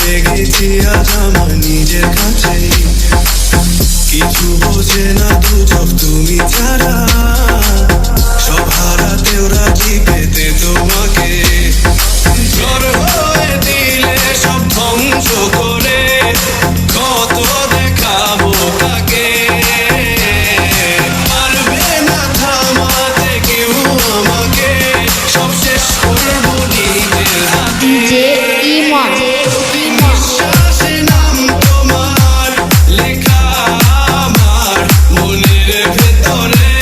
হয়ে গেছি আজ আমার নিজের কাছেই, কিছু বোঝে না দু চোখ তুমি ছাড়া, সব হারাতেও রাজি পেতে তোমাকে। ঝড় হয়ে দিলে সব ধ্বংস করে কত দেখাবো কাকে, পারবে না থামাতে কেউ আমাকে, সব শেষ করবো নিজের হাতে। ডিজে ইমন নিঃশ্বাসে নাম তোমার লেখা আমার মনের ভেতরে,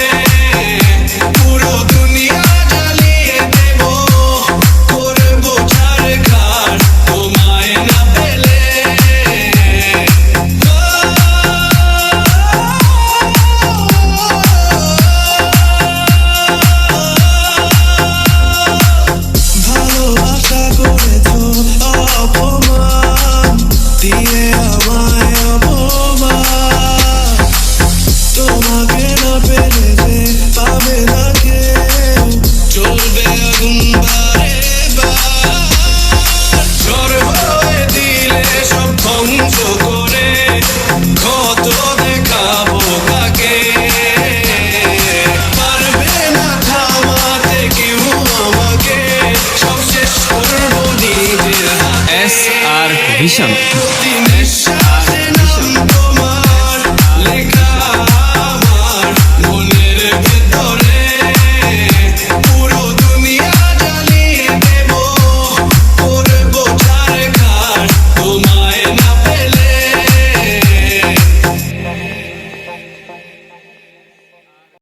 পুরো দুনিয়া জ্বালিয়ে দেব, করবো ছারখার তোমায় না পেলে। ভালোবাসা করেছো অপমান দিয়ে আমায় অপমান, তোমাকে না পেলে যে পাবে না কেউ, চলবে আগুন বারে বার। ঝড় হয়ে দিলে সব ধ্বংস করে কত দেখাবো কাকে, পারবে না থামাতে কেউ আমাকে, সব শেষ করবো নিজের হাতে। এস আর ভিশন। নিঃশ্বাস